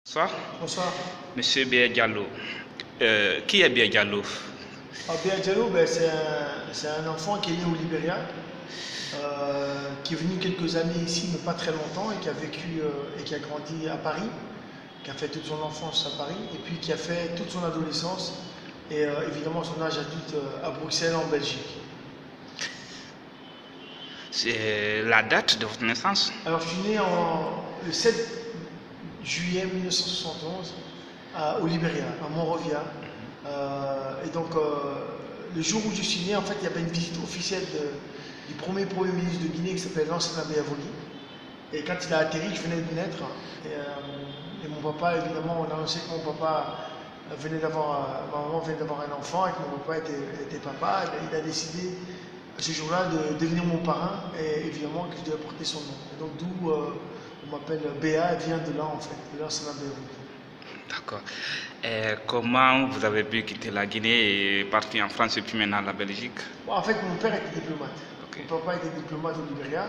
Bonsoir, Bonsoir. Monsieur Béa Diallo. Qui est Béa Diallo? Béa Diallo, c'est un enfant qui est né au Libéria, qui est venu quelques années ici, mais pas très longtemps, et qui a vécu et qui a grandi à Paris, qui a fait toute son enfance à Paris, et puis qui a fait toute son adolescence, et évidemment son âge adulte à Bruxelles, en Belgique. C'est la date de votre naissance? Alors, je suis né le 7 juillet 1971 au Libéria, à Monrovia. Et donc, le jour où je suis né, en fait, il y avait une visite officielle du premier ministre de Guinée qui s'appelait Lansana Béavoli. Et quand il a atterri, je venais de naître. Et mon papa, évidemment, on a annoncé que mon papa venait d'avoir, ma maman venait d'avoir un enfant et que mon papa était papa. Et il a décidé ce jour-là de devenir mon parrain et évidemment que je devais porter son nom. Et donc d'où on m'appelle Béa, elle vient de là en fait, de Lansana Béavoli. D'accord. Et comment vous avez pu quitter la Guinée et partir en France et puis maintenant la Belgique? Bon, en fait, mon père était diplomate. Okay. Mon papa était diplomate au Libéria,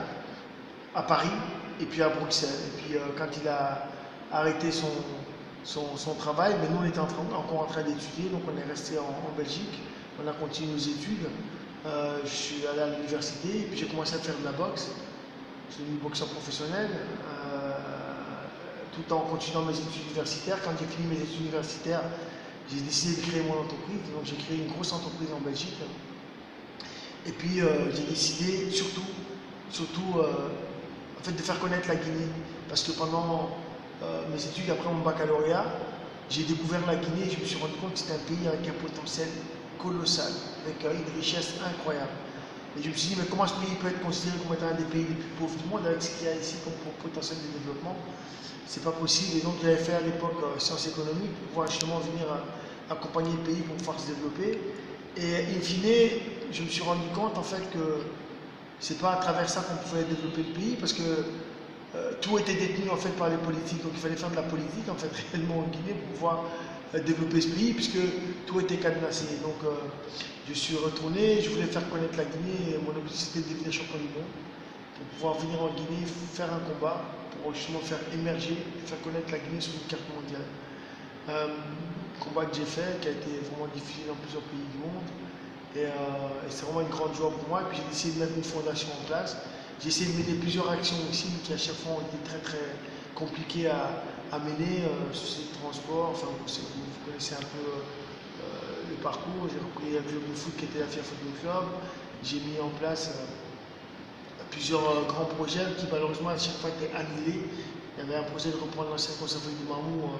à Paris et puis à Bruxelles. Et puis quand il a arrêté son travail, mais nous on était encore en train d'étudier, donc on est resté en Belgique, on a continué nos études. Je suis allé à l'université et puis j'ai commencé à faire de la boxe. Je suis devenu boxeur professionnel tout en continuant mes études universitaires. Quand j'ai fini mes études universitaires, j'ai décidé de créer mon entreprise. Donc j'ai créé une grosse entreprise en Belgique. Et puis j'ai décidé surtout en fait, de faire connaître la Guinée. Parce que pendant mes études, après mon baccalauréat, j'ai découvert la Guinée et je me suis rendu compte que c'était un pays avec un potentiel colossal, avec une richesse incroyable. Et je me suis dit, mais comment ce pays peut être considéré comme étant un des pays les plus pauvres du monde avec ce qu'il y a ici comme potentiel de développement? C'est pas possible. Et donc j'avais fait à l'époque sciences économiques pour pouvoir justement venir accompagner le pays pour pouvoir se développer. Et in fine, je me suis rendu compte en fait que c'est pas à travers ça qu'on pouvait développer le pays parce que tout était détenu en fait par les politiques. Donc il fallait faire de la politique en fait réellement en Guinée pour pouvoir développer ce pays puisque tout était cadenassé. Donc je suis retourné, je voulais faire connaître la Guinée et mon objectif c'était de devenir champion du monde pour pouvoir venir en Guinée faire un combat pour justement faire émerger et faire connaître la Guinée sur une carte mondiale. Combat que j'ai fait, qui a été vraiment diffusé dans plusieurs pays du monde. Et c'est vraiment une grande joie pour moi. Et puis j'ai décidé de mettre une fondation en place. J'ai essayé de mener plusieurs actions ici qui à chaque fois ont été très compliquées à mener sur ces transports. Enfin, vous connaissez un peu le parcours. J'ai repris un club de foot qui était la FIA Football Club. J'ai mis en place plusieurs grands projets qui malheureusement à chaque fois étaient annulés. Il y avait un projet de reprendre l'ancienne conserverie de Mamou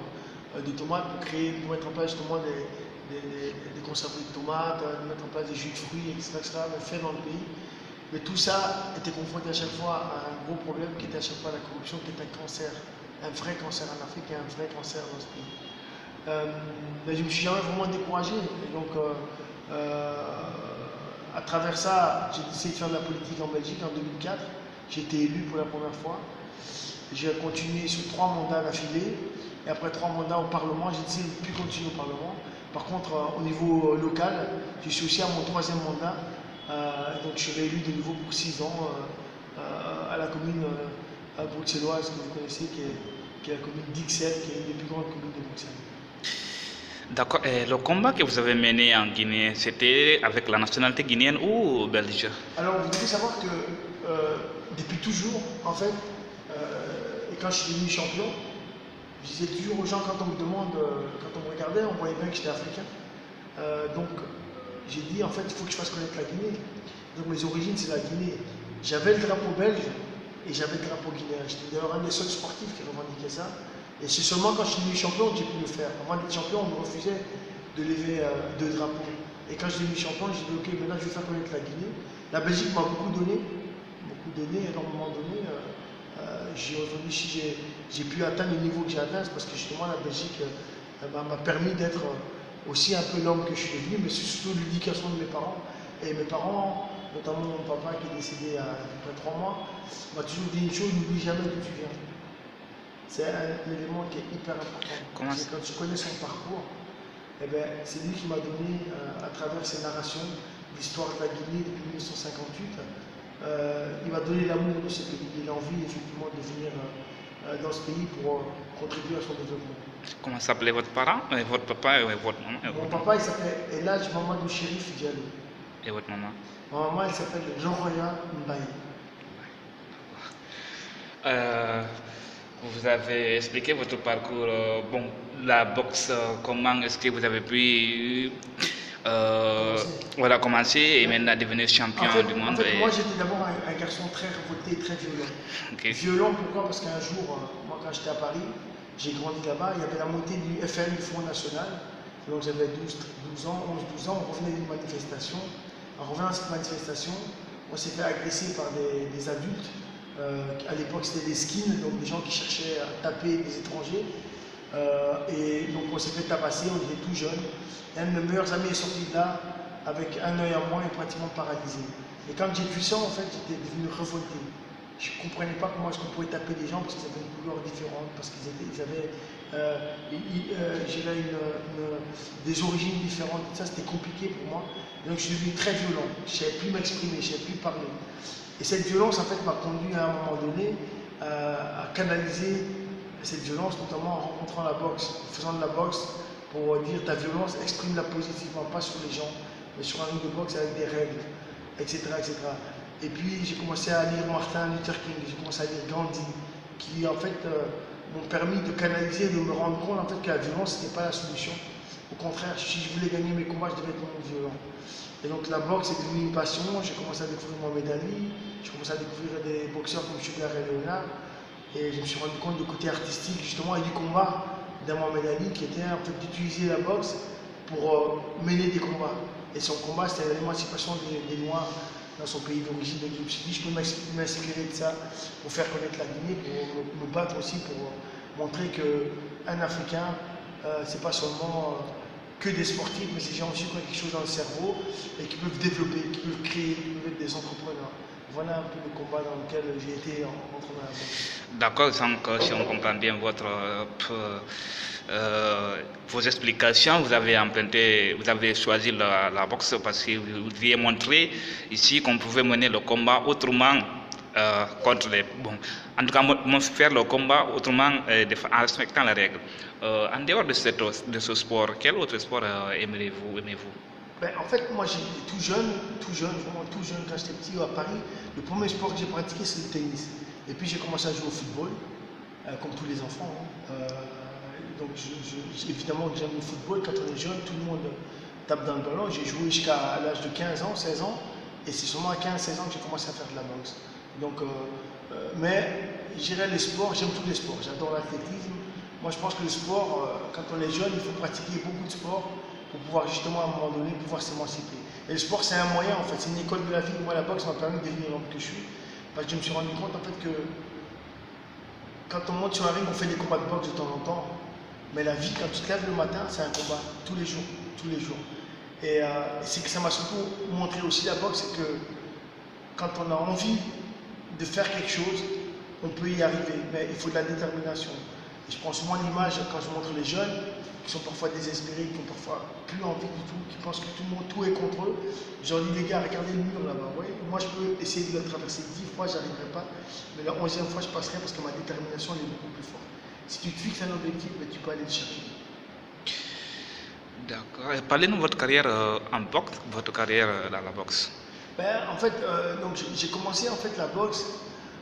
de tomates pour mettre en place justement des conserveries de tomates, de mettre en place des jus de fruits, etc., mais fait dans le pays. Mais tout ça était confronté à chaque fois à un gros problème qui était à chaque fois la corruption, qui est un cancer, un vrai cancer en Afrique et un vrai cancer dans ce pays. Mais je ne me suis jamais vraiment découragé. Et donc, à travers ça, j'ai décidé de faire de la politique en Belgique en 2004. J'ai été élu pour la première fois. J'ai continué sur 3 mandats d'affilée. Et après 3 mandats au Parlement, j'ai décidé de ne plus continuer au Parlement. Par contre, au niveau local, je suis aussi à mon 3e mandat. Donc je suis réélu de nouveau pour 6 ans à la commune bruxelloise que vous connaissez, qui est la commune d'Ixelles, qui est une des plus grandes communes de Bruxelles. D'accord. Et le combat que vous avez mené en Guinée, c'était avec la nationalité guinéenne ou belge? Alors, vous devez savoir que depuis toujours, en fait, et quand je suis devenu champion, je disais toujours aux gens, quand on me demande, quand on me regardait, on voyait bien que j'étais africain. Donc, j'ai dit, en fait, il faut que je fasse connaître la Guinée. Donc, mes origines, c'est la Guinée. J'avais le drapeau belge et j'avais le drapeau guinéen. J'étais d'ailleurs un des seuls sportifs qui revendiquait ça. Et c'est seulement quand je suis devenu champion que j'ai pu le faire. Avant d'être champion, on me refusait de lever 2 drapeaux. Et quand je suis devenu champion, j'ai dit, ok, maintenant je vais faire connaître la Guinée. La Belgique m'a beaucoup donné, énormément donné. Aujourd'hui, si j'ai pu atteindre le niveau que j'ai atteint, c'est parce que justement la Belgique m'a permis d'être aussi un peu l'homme que je suis devenu, mais c'est surtout l'éducation de mes parents. Et mes parents, notamment mon papa qui est décédé il y a à peu près 3 mois, m'a toujours dit une chose, n'oublie jamais d'où tu viens. C'est un élément qui est hyper important. Quand tu connais son parcours, eh ben, c'est lui qui m'a donné, à travers ses narrations, l'histoire de la Guinée depuis 1958. Il m'a donné l'amour de ce pays et l'envie effectivement de venir dans ce pays pour contribuer à son développement. Comment s'appelait votre parent, votre papa et votre maman Mon papa, il s'appelait Elhadj Mamadou Chérif Diallo. et votre maman? Ma maman, elle s'appelle Jean-Roya Mbaye. Euh, vous avez expliqué votre parcours. Bon, la boxe, comment est-ce que vous avez pu voilà, commencer et maintenant devenir champion du monde? Moi, j'étais d'abord un garçon très révolté, très violent. Okay. Violent, pourquoi? Parce qu'un jour, moi, quand j'étais à Paris, j'ai grandi là-bas, il y avait la montée du FN, du Front National. Donc j'avais 12 ans, 11-12 ans, on revenait d'une manifestation. En revenant à cette manifestation, on s'est fait agresser par des adultes. À l'époque, c'était des skins, donc des gens qui cherchaient à taper les étrangers. Et donc on s'est fait tabasser, on était tout jeune. Et un de mes meilleurs amis est sorti de là avec un œil à moins et pratiquement paralysé. Et quand j'ai vu ça, en fait, j'étais devenu révolté. Je ne comprenais pas comment est-ce qu'on pouvait taper des gens parce qu'ils avaient une couleur différente, parce qu'ils avaient des origines différentes. Ça, c'était compliqué pour moi. Donc je suis devenu très violent. Je ne savais plus m'exprimer, je ne savais plus parler. Et cette violence, en fait, m'a conduit à un moment donné à canaliser cette violence, notamment en rencontrant la boxe, en faisant de la boxe pour dire ta violence, exprime-la positivement, pas sur les gens, mais sur un ring de boxe avec des règles, etc. etc. Et puis j'ai commencé à lire Martin Luther King, j'ai commencé à lire Gandhi, qui en fait m'ont permis de canaliser, de me rendre compte en fait que la violence n'était pas la solution. Au contraire, si je voulais gagner mes combats, je devais être moins violent. Et donc la boxe est devenue une passion, j'ai commencé à découvrir Mohamed Ali, j'ai commencé à découvrir des boxeurs comme Sugar Ray Leonard, et je me suis rendu compte du côté artistique justement et du combat d'un Mohamed Ali qui était en fait d'utiliser la boxe pour mener des combats. Et son combat, c'était l'émancipation des Noirs dans son pays d'origine. Donc je me suis dit, je peux m'inspirer de ça pour faire connaître la Guinée, pour me battre aussi, pour montrer qu'un Africain, c'est pas seulement que des sportifs, mais ces gens aussi qui ont quelque chose dans le cerveau et qui peuvent développer, qui peuvent créer, qui peuvent être des entrepreneurs. Voilà un peu le combat dans lequel j'ai été rentré dans la boxe. D'accord, donc si on comprend bien vos explications, vous avez emprunté, vous avez choisi la boxe parce que vous vouliez montrer ici qu'on pouvait mener le combat autrement contre les... Bon, en tout cas, faire le combat autrement en respectant les règles. En dehors de ce sport, quel autre sport aimez-vous? Ben, en fait, moi, j'ai tout jeune, vraiment tout jeune, quand j'étais petit à Paris, le premier sport que j'ai pratiqué, c'est le tennis. Et puis, j'ai commencé à jouer au football, comme tous les enfants. Donc, évidemment, j'aime le football. Quand on est jeune, tout le monde tape dans le ballon. J'ai joué jusqu'à l'âge de 15 ans, 16 ans. Et c'est seulement à 15-16 ans que j'ai commencé à faire de la boxe. Donc, mais, je dirais les sports, j'aime tous les sports. J'adore l'athlétisme. Moi, je pense que le sport, quand on est jeune, il faut pratiquer beaucoup de sports pour pouvoir justement à un moment donné pouvoir s'émanciper. Et le sport c'est un moyen en fait, c'est une école de la vie. Moi la boxe m'a permis de devenir l'homme que je suis, parce que je me suis rendu compte en fait que quand on monte sur un ring on fait des combats de boxe de temps en temps, mais la vie quand tu te lèves le matin c'est un combat tous les jours, tous les jours. Et c'est que ça m'a surtout montré aussi la boxe, c'est que quand on a envie de faire quelque chose, on peut y arriver, mais il faut de la détermination. Et je prends souvent l'image quand je montre les jeunes qui sont parfois désespérés, qui n'ont parfois plus envie du tout, qui pensent que tout le monde, tout est contre eux. Je leur dis, les gars, regardez le mur là-bas. Ouais, moi, je peux essayer de le traverser 10 fois, je n'arriverai pas. Mais la 11e fois, je passerai parce que ma détermination elle est beaucoup plus forte. Si tu te fixes un objectif, ben, tu peux aller le chercher. D'accord. Parlez-nous de votre carrière en boxe, votre carrière dans la boxe. Ben, en fait, donc j'ai commencé en fait la boxe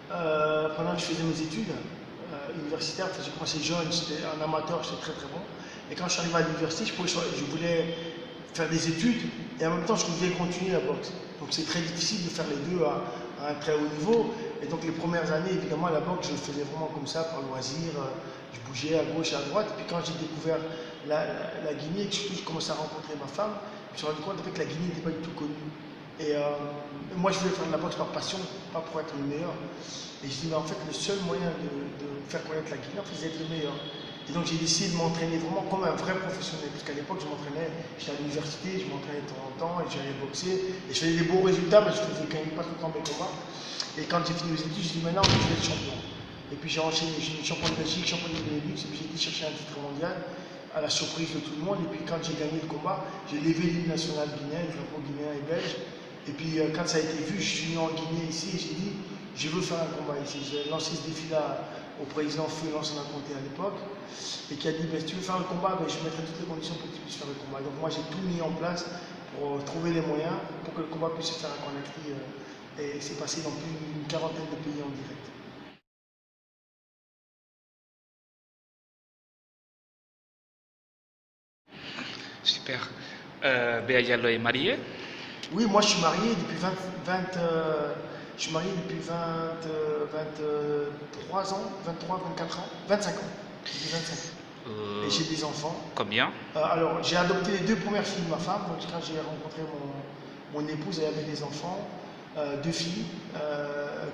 pendant que je faisais mes études universitaires. J'ai commencé jeune, j'étais un amateur, j'étais très très bon. Et quand je suis arrivé à l'université, je voulais faire des études et en même temps je voulais continuer la boxe. Donc c'est très difficile de faire les deux à un très haut niveau. Et donc les premières années, évidemment, la boxe, je le faisais vraiment comme ça, par loisir. Je bougeais à gauche et à droite. Et puis quand j'ai découvert la Guinée, et que surtout je commençais à rencontrer ma femme, je me suis rendu compte en fait, que la Guinée n'était pas du tout connue. Et moi, je voulais faire de la boxe par passion, pas pour être le meilleur. Et je dis, mais en fait, le seul moyen de faire connaître la Guinée, c'est d'être le meilleur. Et donc, j'ai décidé de m'entraîner vraiment comme un vrai professionnel. Parce qu'à l'époque, je m'entraînais, j'étais à l'université, je m'entraînais de temps en temps, et j'allais boxer. Et je faisais des beaux résultats, mais je faisais quand même pas tout le temps mes combats. Et quand j'ai fini mes études, je dis, maintenant, je vais être champion. Et puis, j'ai enchaîné, j'ai été champion de Belgique, champion de Benelux, et puis j'ai été chercher un titre mondial, à la surprise de tout le monde. Et puis, quand j'ai gagné le combat, j'ai levé l'hymne national guinéen, le drapeau guinéen et belge. Et puis quand ça a été vu, je suis venu en Guinée ici et j'ai dit, je veux faire un combat ici. J'ai lancé ce défi-là au président Feu Lansana Conté à l'époque, et qui a dit si tu veux faire le combat, je mettrai toutes les conditions pour que tu puisses faire le combat. Donc moi j'ai tout mis en place pour trouver les moyens pour que le combat puisse se faire à Conakry, et c'est passé dans plus d'une quarantaine de pays en direct. Super. Béa Diallo est mariée? Oui, moi je suis marié depuis je suis marié depuis 23 ans, 23, 24 ans, 25 ans. Depuis 25 ans. Et j'ai des enfants. Combien? Alors, j'ai adopté les 2 premières filles de ma femme. Donc, quand j'ai rencontré mon épouse, elle avait des enfants, 2 filles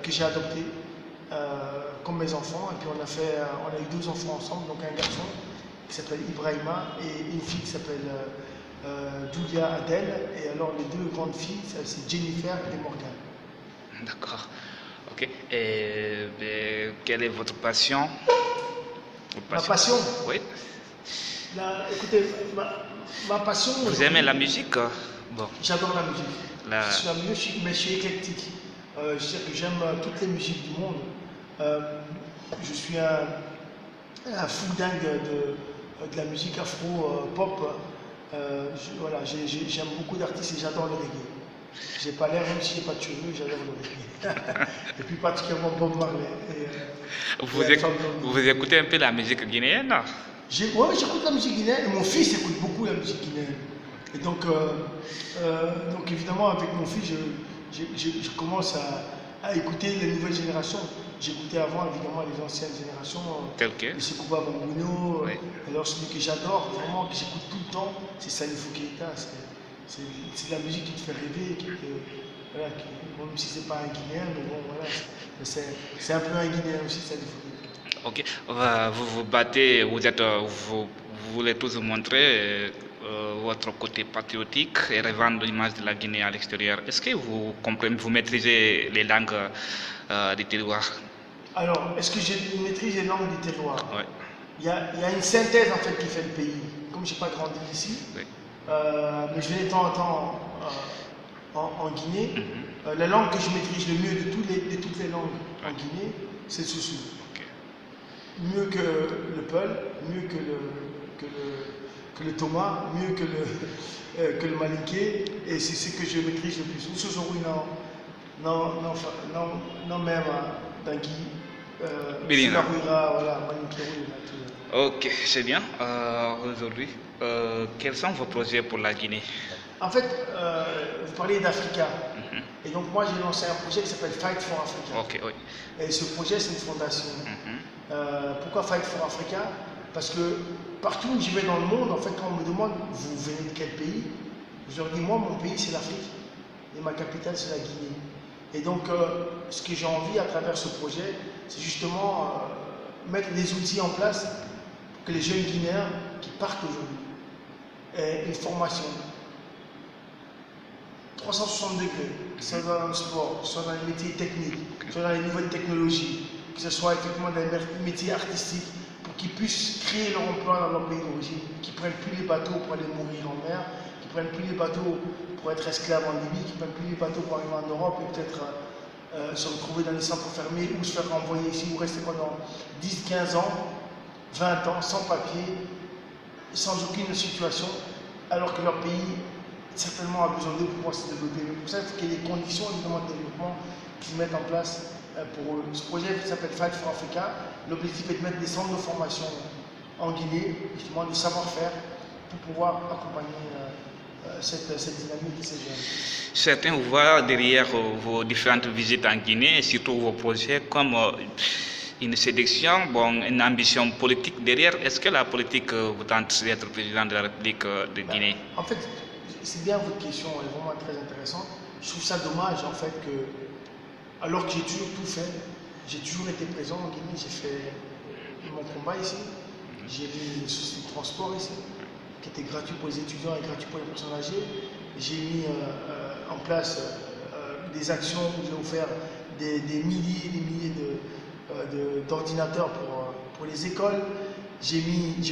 que j'ai adoptées comme mes enfants. Et puis, on a eu 2 enfants ensemble, donc un garçon qui s'appelle Ibrahima et une fille qui s'appelle Julia Adèle. Et alors, les 2 grandes filles, c'est Jennifer et Morgane. D'accord. Ok. Et quelle est votre passion? Ma passion? Oui. Écoutez, ma passion... Vous aimez la musique? Bon. J'adore la musique. Mais je suis éclectique. Je sais que j'aime toutes les musiques du monde. Je suis un fou dingue de la musique afro-pop. Voilà, j'aime beaucoup d'artistes et j'adore le reggae. J'ai pas l'air, même si j'ai pas de cheveux, j'adore le reggae. Et puis particulièrement Bob Marley. Vous écoutez un peu la musique guinéenne? Oui, j'écoute la musique guinéenne et mon fils écoute beaucoup la musique guinéenne. Et donc évidemment, avec mon fils, je commence à écouter les nouvelles générations. J'écoutais avant, évidemment, les anciennes générations. Tel que Sekouba Banguno. Oui. Alors, celui que j'adore, vraiment, que j'écoute tout le temps, c'est Salifou Keïta. C'est de la musique qui te fait rêver, voilà, même si c'est pas un Guinéen, mais bon, voilà. C'est un peu un Guinéen aussi, Salifou Keïta. Ok. Vous vous battez, vous voulez tous montrer votre côté patriotique et revendre l'image de la Guinée à l'extérieur. Est-ce que vous comprenez, vous maîtrisez les langues du terroir? Alors, est-ce que je maîtrise les langues du terroir? Oui. Il y a une synthèse en fait qui fait le pays. Comme je n'ai pas grandi ici, Oui. mais je vais de temps en temps en Guinée. La langue que je maîtrise le mieux de toutes les langues en Guinée, c'est le Soussou. Okay. Mieux que le Peul, mieux que le Thomas, mieux que le Malinké, et c'est ce que je maîtrise le plus. Nous sommes non même Dangui, voilà, Malinké, ok, c'est bien. Aujourd'hui, quels sont vos projets pour la Guinée? En fait, vous parlez d'Africa. Et donc moi j'ai lancé un projet qui s'appelle Fight for Africa. Okay, oui. Et ce projet c'est une fondation. Pourquoi Fight for Africa? Parce que partout où je vais dans le monde, en fait quand on me demande vous venez de quel pays, je leur dis moi mon pays c'est l'Afrique et ma capitale c'est la Guinée. Et donc ce que j'ai envie à travers ce projet, c'est justement mettre des outils en place pour que les jeunes Guinéens qui partent aujourd'hui aient une formation 360 degrés, que ce soit dans le sport, que ce soit dans les métiers techniques, que ce soit dans les nouvelles technologies, que ce soit effectivement dans les métiers artistiques, pour qu'ils puissent créer leur emploi dans leur pays d'origine, qu'ils ne prennent plus les bateaux pour aller mourir en mer, qu'ils ne prennent plus les bateaux pour être esclaves en Libye, qu'ils ne prennent plus les bateaux pour arriver en Europe et peut-être se retrouver dans les centres fermés ou se faire renvoyer ici ou rester pendant 10, 15 ans, 20 ans, sans papier, sans aucune situation, alors que leur pays certainement a besoin d'eux pour pouvoir se développer. Mais pour ça, il faut qu'il y ait des conditions évidemment de développement qui se mettent en place pour eux. Ce projet qui s'appelle Fight for Africa, l'objectif est de mettre des centres de formation en Guinée, justement du savoir-faire, pour pouvoir accompagner cette dynamique de ces jeunes. Certains vous voient derrière vos différentes visites en Guinée et surtout vos projets comme une séduction, une ambition politique derrière. Est-ce que la politique vous tente d'être président de la République de Guinée? En fait, c'est bien votre question, elle est vraiment très intéressante. Je trouve ça dommage en fait que, alors que j'ai toujours tout fait, j'ai toujours été présent en Guinée, j'ai fait mon combat ici, j'ai mis une société de transport ici, qui était gratuit pour les étudiants et gratuit pour les personnes âgées. J'ai mis en place des actions où j'ai offert des milliers et des milliers d'ordinateurs pour les écoles. J'ai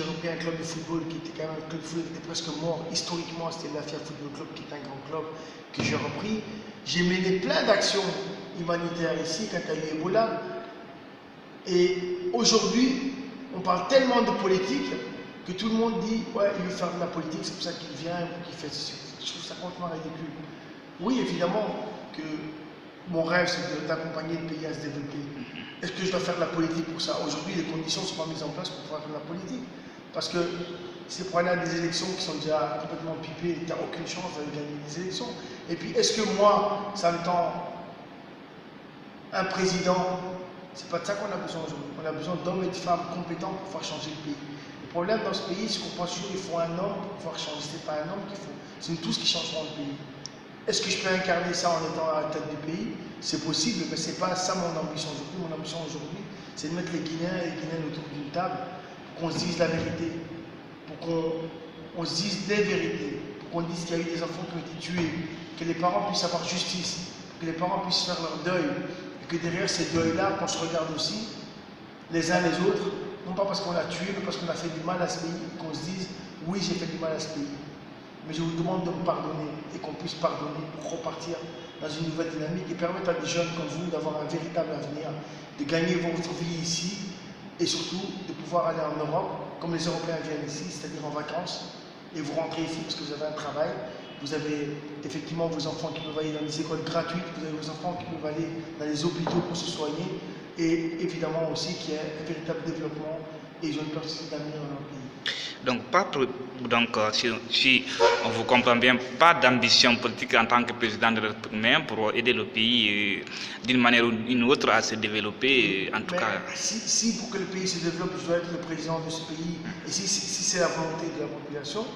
repris un club de football qui était quand même un club de football qui était presque mort. Historiquement, c'était l'Afia Football Club qui est un grand club que j'ai repris. J'ai mené plein d'actions humanitaires ici quand il y a eu Ebola. Et aujourd'hui, on parle tellement de politique que tout le monde dit ouais, il veut faire de la politique, c'est pour ça qu'il vient, qu'il fait ceci. Je trouve ça complètement ridicule. Oui, évidemment que mon rêve, c'est d'accompagner le pays à se développer. Est-ce que je dois faire de la politique pour ça? Aujourd'hui, les conditions ne sont pas mises en place pour pouvoir faire de la politique. Parce que c'est pour aller à des élections qui sont déjà complètement pipées, tu n'as aucune chance d'aller gagner des élections. Et puis, est-ce que moi, ça me tend un président? C'est pas de ça qu'on a besoin aujourd'hui. On a besoin d'hommes et de femmes compétents pour pouvoir changer le pays. Le problème dans ce pays, c'est qu'on pense toujours qu'il faut un homme pour pouvoir changer. Ce n'est pas un homme qu'il faut, c'est nous tous qui changerons le pays. Est-ce que je peux incarner ça en étant à la tête du pays? C'est possible, mais ce n'est pas ça mon ambition aujourd'hui. Mon ambition aujourd'hui, c'est de mettre les Guinéens et les Guinéennes autour d'une table pour qu'on se dise la vérité, pour qu'on se dise des vérités, pour qu'on dise qu'il y a eu des enfants qui ont été tués, que les parents puissent avoir justice, que les parents puissent faire leur deuil, et que derrière ces deuils-là, qu'on se regarde aussi, les uns les autres, non pas parce qu'on l'a tué, mais parce qu'on a fait du mal à ce pays, qu'on se dise, oui, j'ai fait du mal à ce pays. Mais je vous demande de me pardonner et qu'on puisse pardonner pour repartir dans une nouvelle dynamique et permettre à des jeunes comme vous d'avoir un véritable avenir, de gagner votre vie ici et surtout de pouvoir aller en Europe, comme les Européens viennent ici, c'est-à-dire en vacances, et vous rentrez ici parce que vous avez un travail, vous avez effectivement vos enfants qui peuvent aller dans des écoles gratuites, vous avez vos enfants qui peuvent aller dans les hôpitaux pour se soigner, et évidemment aussi qu'il y ait un véritable développement et ils ont une perspective d'avenir dans leur pays. Donc, si on vous comprend bien, pas d'ambition politique en tant que président de la République pour aider le pays d'une manière ou d'une autre à se développer, en tout cas. Si pour que le pays se développe, je dois être le président de ce pays, et si c'est la volonté de la population,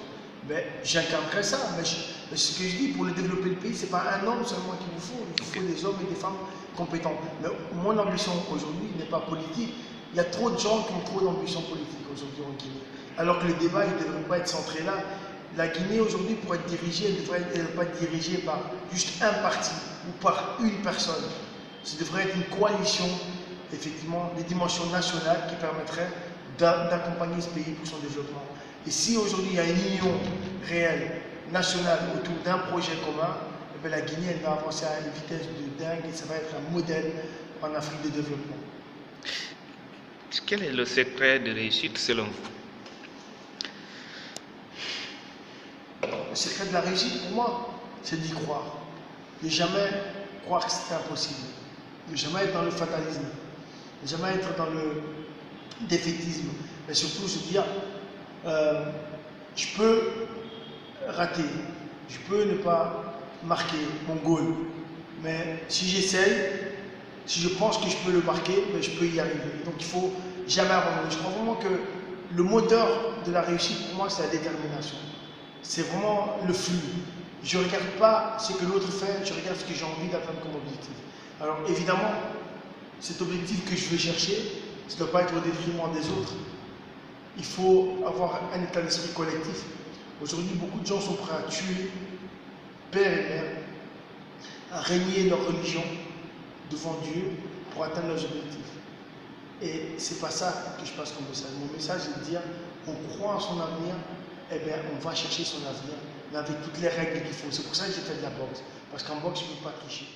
ben, j'incarnerai ça. Mais ce que je dis, pour le développer le pays, ce n'est pas un homme seulement qu'il vous faut, il faut des hommes et des femmes compétents. Mais mon ambition aujourd'hui n'est pas politique. Il y a trop de gens qui ont trop d'ambition politique aujourd'hui en Guinée. Alors que le débat ne devrait pas être centré là. La Guinée aujourd'hui, pour être dirigée, elle ne devrait pas être dirigée par juste un parti ou par une personne. Ça devrait être une coalition, effectivement, des dimensions nationales qui permettraient d'accompagner ce pays pour son développement. Et si aujourd'hui il y a une union réelle, nationale, autour d'un projet commun, eh bien, la Guinée elle va avancer à une vitesse de dingue et ça va être un modèle en Afrique de développement. Quel est le secret de réussite selon vous? Le secret de la réussite, pour moi, c'est d'y croire. Ne jamais croire que c'est impossible. Ne jamais être dans le fatalisme. Ne jamais être dans le défaitisme. Mais surtout se dire, je peux rater. Je peux ne pas marquer mon goal. Mais si j'essaye, si je pense que je peux le marquer, ben je peux y arriver. Donc il ne faut jamais abandonner. Je crois vraiment que le moteur de la réussite, pour moi, c'est la détermination. C'est vraiment le flux. Je ne regarde pas ce que l'autre fait, je regarde ce que j'ai envie d'atteindre comme objectif. Alors évidemment, cet objectif que je veux chercher, ça ne doit pas être au détriment des autres. Il faut avoir un état d'esprit collectif. Aujourd'hui, beaucoup de gens sont prêts à tuer père et mère, à régner leur religion devant Dieu pour atteindre leurs objectifs. Et c'est pas ça que je passe comme message. Mon message est de dire, on croit en son avenir, eh bien, on va chercher son avenir, mais avec toutes les règles qu'il faut. C'est pour ça que j'ai fait de la boxe. Parce qu'en boxe, je ne peux pas tricher.